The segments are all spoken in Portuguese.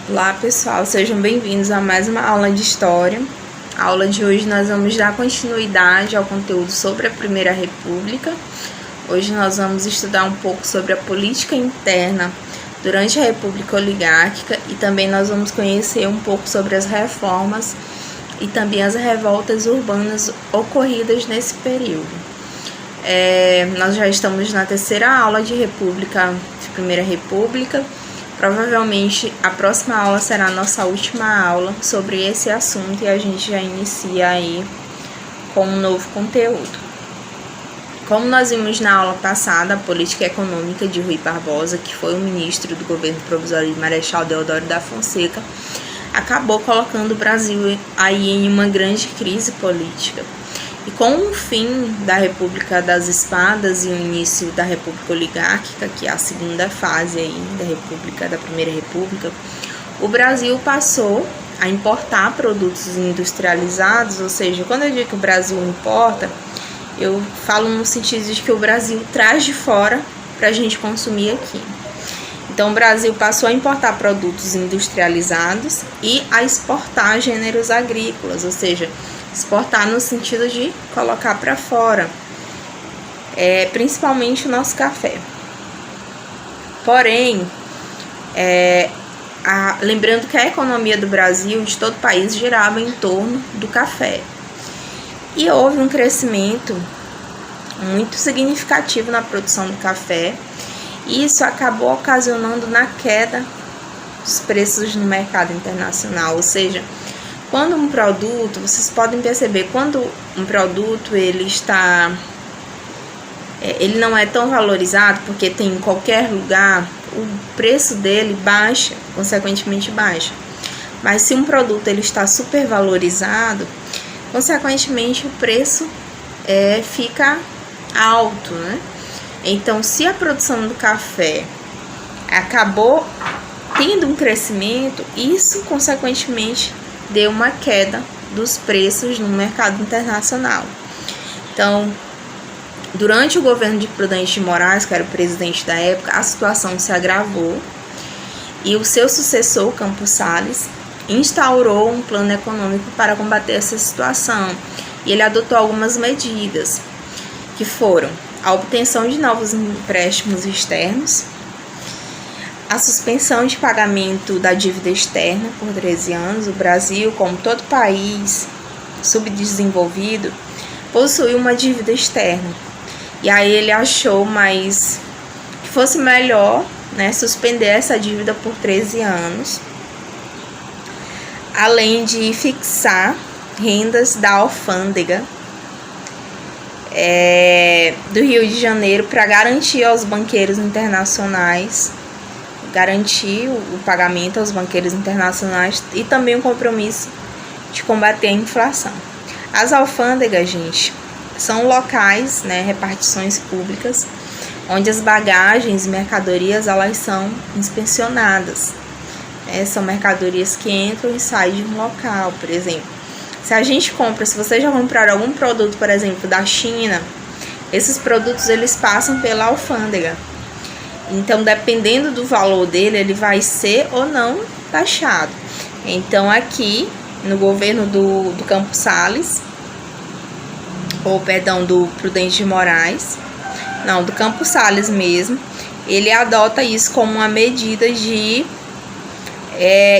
Olá pessoal, sejam bem-vindos a mais uma aula de História. A aula de hoje nós vamos dar continuidade ao conteúdo sobre a Primeira República. Hoje nós vamos estudar um pouco sobre a política interna durante a República Oligárquica e também nós vamos conhecer um pouco sobre as reformas e também as revoltas urbanas ocorridas nesse período. Nós já estamos na terceira aula de Primeira República. Provavelmente a próxima aula será a nossa última aula sobre esse assunto e a gente já inicia aí com um novo conteúdo. Como nós vimos na aula passada, a política econômica de Rui Barbosa, que foi o ministro do governo provisório de Marechal Deodoro da Fonseca, acabou colocando o Brasil aí em uma grande crise política. E com o fim da República das Espadas e o início da República Oligárquica, que é a segunda fase aí da Primeira República, o Brasil passou a importar produtos industrializados, ou seja, quando eu digo que o Brasil importa, eu falo no sentido de que o Brasil traz de fora para a gente consumir aqui. Então, o Brasil passou a importar produtos industrializados e a exportar gêneros agrícolas, ou seja, exportar no sentido de colocar para fora, principalmente o nosso café. Porém, lembrando que a economia do Brasil, de todo o país, girava em torno do café. E houve um crescimento muito significativo na produção do café, e isso acabou ocasionando na queda dos preços no mercado internacional, ou seja, quando um produto, vocês podem perceber, quando um produto ele não é tão valorizado, porque tem em qualquer lugar, o preço dele baixa, consequentemente baixa. Mas se um produto ele está super valorizado, consequentemente o preço fica alto, né? Então, se a produção do café acabou tendo um crescimento, isso consequentemente deu uma queda dos preços no mercado internacional. Então, durante o governo de Prudente de Moraes, que era o presidente da época, a situação se agravou e o seu sucessor, Campos Salles, instaurou um plano econômico para combater essa situação. E ele adotou algumas medidas, que foram a obtenção de novos empréstimos externos, a suspensão de pagamento da dívida externa por 13 anos. O Brasil, como todo país subdesenvolvido, possui uma dívida externa. E aí ele achou que fosse melhor, né, suspender essa dívida por 13 anos, além de fixar rendas da alfândega do Rio de Janeiro para garantir aos banqueiros internacionais, garantir o pagamento aos banqueiros internacionais e também o compromisso de combater a inflação. As alfândegas, gente, são locais, né, repartições públicas, onde as bagagens e mercadorias elas são inspecionadas. São mercadorias que entram e saem de um local, por exemplo. Se você já comprar algum produto, por exemplo, da China, esses produtos eles passam pela alfândega. Então, dependendo do valor dele, ele vai ser ou não taxado. Então, aqui, no governo do Campos Salles, do Prudente de Moraes, do Campos Salles mesmo, ele adota isso como uma medida de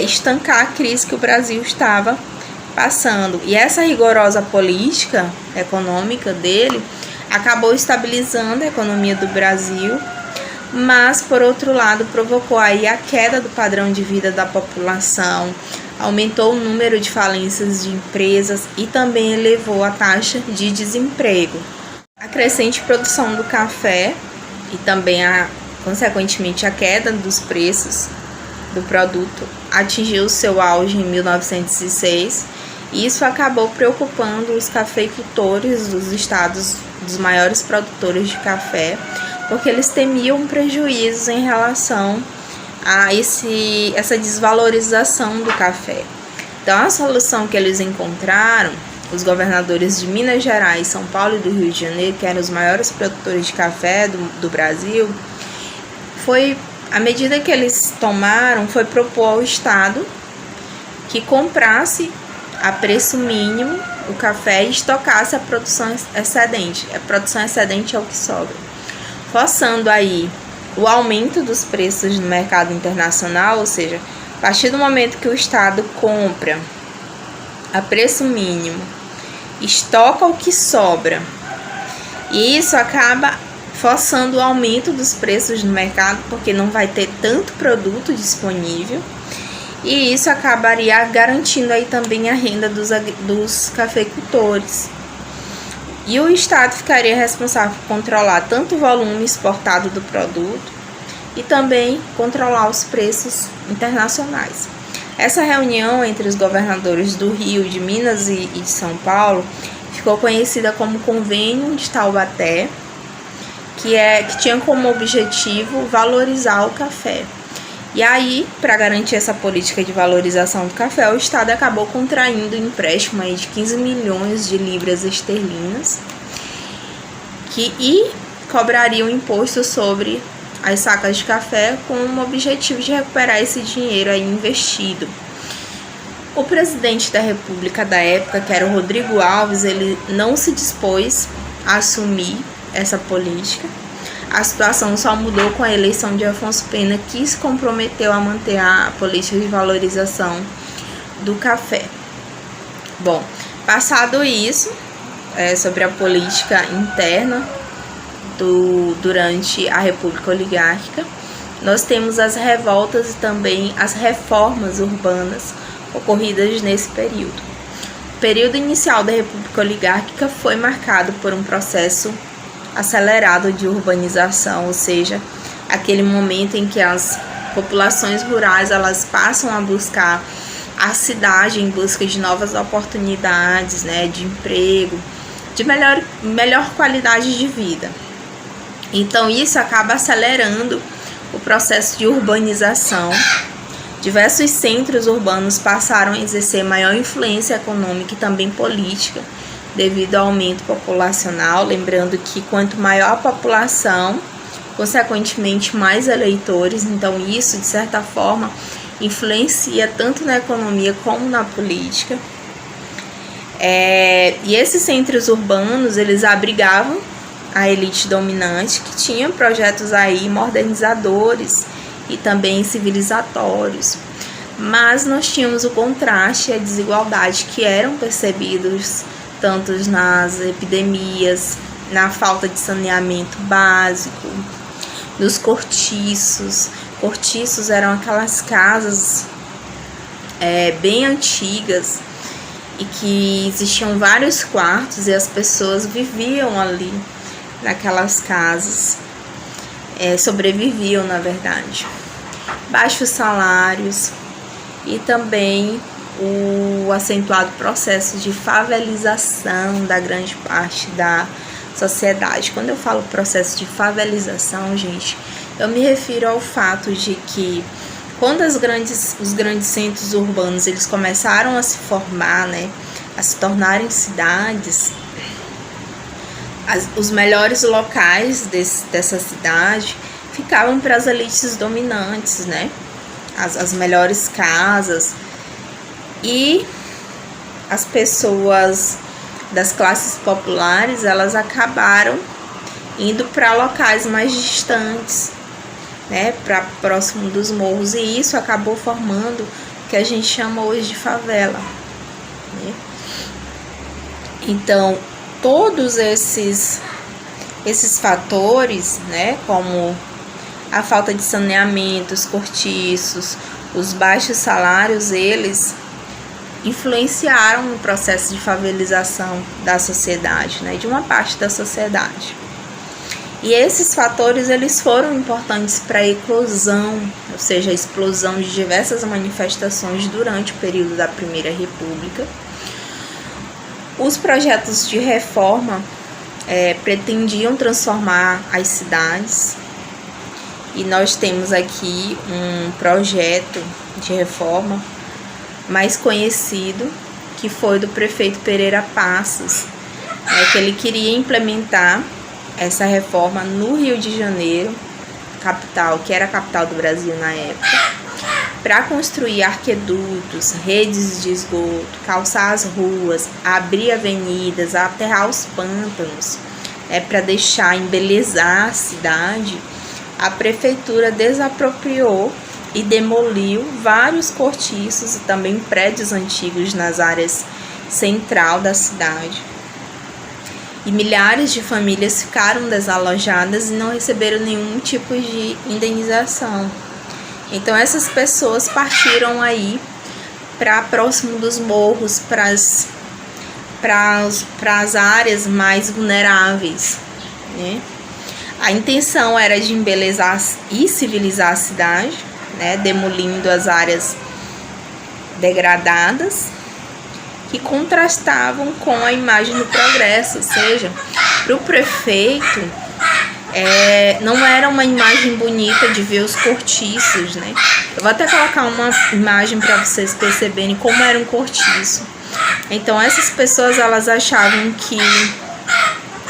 estancar a crise que o Brasil estava passando. E essa rigorosa política econômica dele acabou estabilizando a economia do Brasil, mas, por outro lado, provocou aí a queda do padrão de vida da população, aumentou o número de falências de empresas e também elevou a taxa de desemprego. A crescente produção do café e também, consequentemente, a queda dos preços do produto atingiu seu auge em 1906. E isso acabou preocupando os cafeicultores dos estados, dos maiores produtores de café, porque eles temiam prejuízos em relação a essa desvalorização do café. Então, a solução que eles encontraram, os governadores de Minas Gerais, São Paulo e do Rio de Janeiro, que eram os maiores produtores de café do Brasil, foi A medida que eles tomaram foi propor ao Estado que comprasse a preço mínimo o café e estocasse a produção excedente. A produção excedente é o que sobra, forçando aí o aumento dos preços no mercado internacional, ou seja, a partir do momento que o Estado compra a preço mínimo, estoca o que sobra, e isso acaba forçando o aumento dos preços no mercado, porque não vai ter tanto produto disponível, e isso acabaria garantindo aí também a renda dos cafeicultores. E o Estado ficaria responsável por controlar tanto o volume exportado do produto e também controlar os preços internacionais. Essa reunião entre os governadores do Rio, de Minas e de São Paulo ficou conhecida como Convênio de Taubaté, que tinha como objetivo valorizar o café. E aí, para garantir essa política de valorização do café, o Estado acabou contraindo um empréstimo aí de 15 milhões de libras esterlinas e cobraria um imposto sobre as sacas de café com o objetivo de recuperar esse dinheiro aí investido. O presidente da República da época, que era o Rodrigo Alves, ele não se dispôs a assumir essa política. A situação só mudou com a eleição de Afonso Pena, que se comprometeu a manter a política de valorização do café. Bom, passado isso, sobre a política interna durante a República Oligárquica, nós temos as revoltas e também as reformas urbanas ocorridas nesse período. O período inicial da República Oligárquica foi marcado por um processo acelerado de urbanização, ou seja, aquele momento em que as populações rurais elas passam a buscar a cidade em busca de novas oportunidades, né, de emprego, de melhor qualidade de vida. Então isso acaba acelerando o processo de urbanização. Diversos centros urbanos passaram a exercer maior influência econômica e também política devido ao aumento populacional, lembrando que quanto maior a população, consequentemente mais eleitores, então isso de certa forma influencia tanto na economia como na política. E esses centros urbanos, eles abrigavam a elite dominante, que tinha projetos aí modernizadores e também civilizatórios. Mas nós tínhamos o contraste e a desigualdade que eram percebidos tanto nas epidemias, na falta de saneamento básico, nos cortiços. Cortiços eram aquelas casas bem antigas e que existiam vários quartos e as pessoas viviam ali naquelas casas, sobreviviam na verdade. Baixos salários e também o acentuado processo de favelização da grande parte da sociedade. Quando eu falo processo de favelização, gente, eu me refiro ao fato de que quando os grandes centros urbanos eles começaram a se formar, né, a se tornarem cidades, os melhores locais dessa cidade ficavam para as elites dominantes, né, as melhores casas. E as pessoas das classes populares, elas acabaram indo para locais mais distantes, né, para próximo dos morros, e isso acabou formando o que a gente chama hoje de favela, né? Então, todos esses fatores, né, como a falta de saneamento, os cortiços, os baixos salários, eles influenciaram no processo de favelização da sociedade, né, de uma parte da sociedade. E esses fatores eles foram importantes para a eclosão, ou seja, a explosão de diversas manifestações durante o período da Primeira República. Os projetos de reforma pretendiam transformar as cidades, e nós temos aqui um projeto de reforma mais conhecido, que foi do prefeito Pereira Passos, que ele queria implementar essa reforma no Rio de Janeiro, capital, que era a capital do Brasil na época, para construir arquedutos, redes de esgoto, calçar as ruas, abrir avenidas, aterrar os pântanos, para deixar embelezar a cidade, a prefeitura desapropriou e demoliu vários cortiços e também prédios antigos nas áreas central da cidade. E milhares de famílias ficaram desalojadas e não receberam nenhum tipo de indenização. Então essas pessoas partiram aí para próximo dos morros, para as áreas mais vulneráveis, né? A intenção era de embelezar e civilizar a cidade, né? Demolindo as áreas degradadas que contrastavam com a imagem do progresso, ou seja, para o prefeito não era uma imagem bonita de ver os cortiços, né? Eu vou até colocar uma imagem para vocês perceberem como era um cortiço. Então essas pessoas, elas achavam que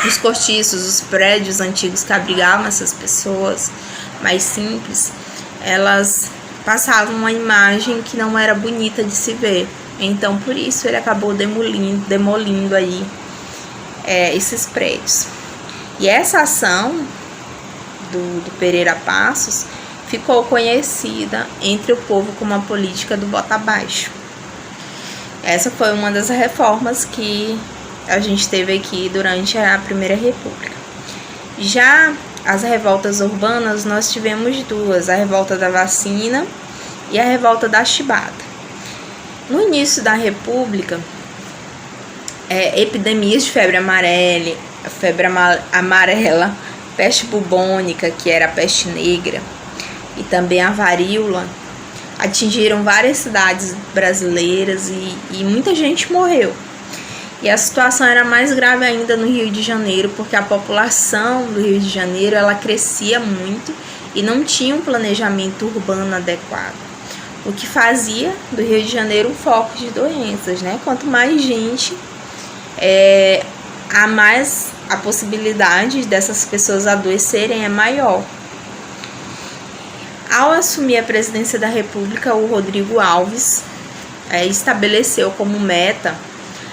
os cortiços, os prédios antigos que abrigavam essas pessoas mais simples, elas passavam uma imagem que não era bonita de se ver. Então por isso ele acabou demolindo aí esses prédios. E essa ação do Pereira Passos ficou conhecida entre o povo como a política do bota abaixo. Essa foi uma das reformas que a gente teve aqui durante a Primeira República. Já as revoltas urbanas, nós tivemos duas: a revolta da vacina e a revolta da chibata. No início da República, epidemias de febre amarela, peste bubônica, que era a peste negra, e também a varíola, atingiram várias cidades brasileiras e muita gente morreu. E a situação era mais grave ainda no Rio de Janeiro, porque a população do Rio de Janeiro, ela crescia muito e não tinha um planejamento urbano adequado, o que fazia do Rio de Janeiro um foco de doenças, né? Quanto mais gente, há mais a possibilidade dessas pessoas adoecerem é maior. Ao assumir a presidência da República, o Rodrigo Alves estabeleceu como meta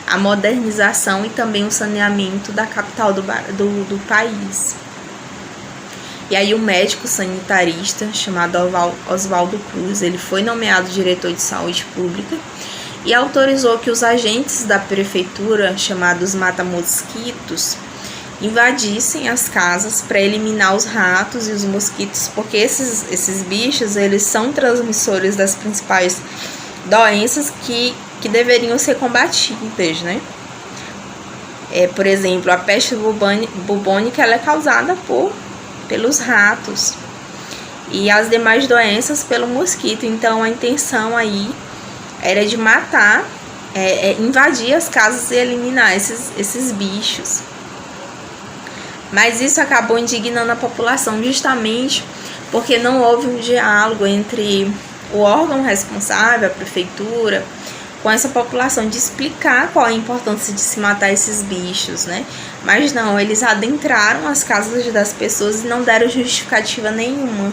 a modernização e também o saneamento da capital do país. E aí o médico sanitarista chamado Oswaldo Cruz, ele foi nomeado diretor de saúde pública e autorizou que os agentes da prefeitura, chamados mata-mosquitos, invadissem as casas para eliminar os ratos e os mosquitos, porque esses bichos, eles são transmissores das principais doenças que deveriam ser combatidas, né? Por exemplo, a peste bubônica, ela é causada pelos ratos e as demais doenças pelo mosquito. Então a intenção aí era de matar, invadir as casas e eliminar esses bichos. Mas isso acabou indignando a população, justamente porque não houve um diálogo entre o órgão responsável, a prefeitura, com essa população, de explicar qual a importância de se matar esses bichos, né? Mas não, eles adentraram as casas das pessoas e não deram justificativa nenhuma.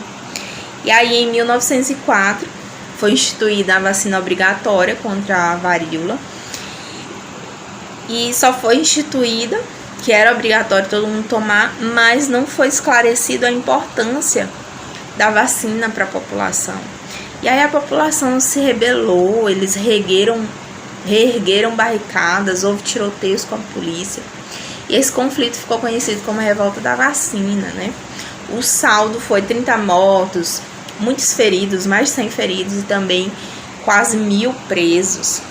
E aí, em 1904, foi instituída a vacina obrigatória contra a varíola. E só foi instituída que era obrigatório todo mundo tomar, mas não foi esclarecido a importância da vacina para a população. E aí a população se rebelou, eles reergueram barricadas, houve tiroteios com a polícia. E esse conflito ficou conhecido como a revolta da vacina, né? O saldo foi 30 mortos, muitos feridos, mais de 100 feridos e também quase 1.000 presos.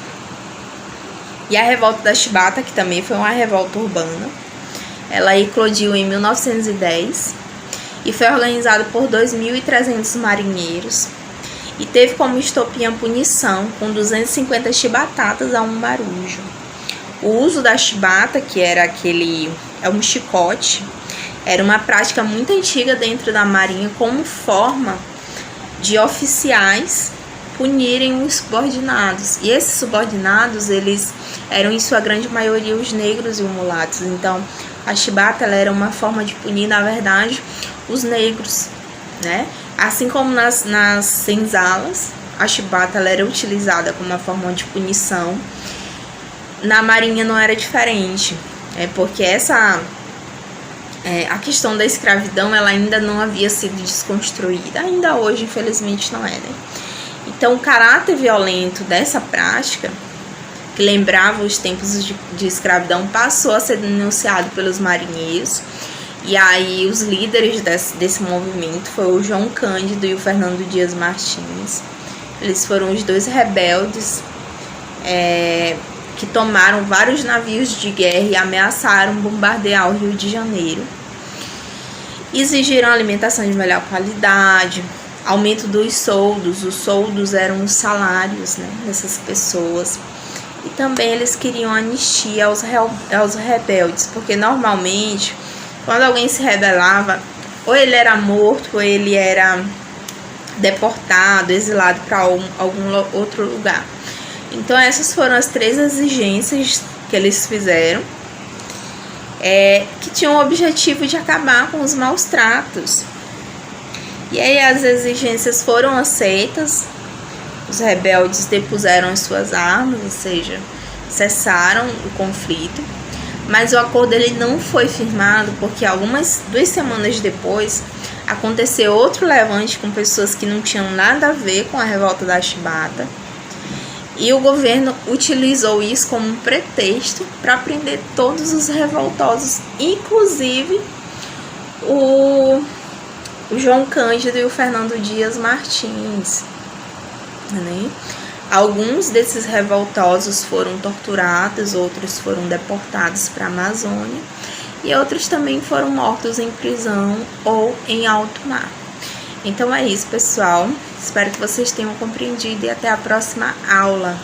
E a revolta da chibata, que também foi uma revolta urbana, ela eclodiu em 1910 e foi organizada por 2.300 marinheiros e teve como estopim a punição com 250 chibatadas a um marujo. O uso da chibata, que era um chicote, era uma prática muito antiga dentro da marinha como forma de oficiais punirem os subordinados. E esses subordinados, eles eram em sua grande maioria os negros e os mulatos. Então, a chibata, ela era uma forma de punir, na verdade, os negros. né? Assim como nas senzalas, a chibata ela era utilizada como uma forma de punição. Na Marinha não era diferente, porque a questão da escravidão ela ainda não havia sido desconstruída, ainda hoje infelizmente não é, né? Então o caráter violento dessa prática, que lembrava os tempos de escravidão, passou a ser denunciado pelos marinheiros. E aí os líderes desse movimento foi o João Cândido e o Fernando Dias Martins. Eles foram os dois rebeldes que tomaram vários navios de guerra e ameaçaram bombardear o Rio de Janeiro. Exigiram alimentação de melhor qualidade, aumento dos soldos. Os soldos eram os salários, né, dessas pessoas. E também eles queriam anistia aos rebeldes, porque normalmente, quando alguém se rebelava, ou ele era morto, ou ele era deportado, exilado para algum outro lugar. Então essas foram as 3 exigências que eles fizeram, que tinham o objetivo de acabar com os maus tratos. E aí as exigências foram aceitas, os rebeldes depuseram as suas armas, ou seja, cessaram o conflito, mas o acordo ele não foi firmado porque 2 semanas depois aconteceu outro levante com pessoas que não tinham nada a ver com a revolta da chibata, e o governo utilizou isso como um pretexto para prender todos os revoltosos, inclusive o João Cândido e o Fernando Dias Martins, né? Alguns desses revoltosos foram torturados, outros foram deportados para a Amazônia e outros também foram mortos em prisão ou em alto mar. Então é isso, pessoal. Espero que vocês tenham compreendido e até a próxima aula.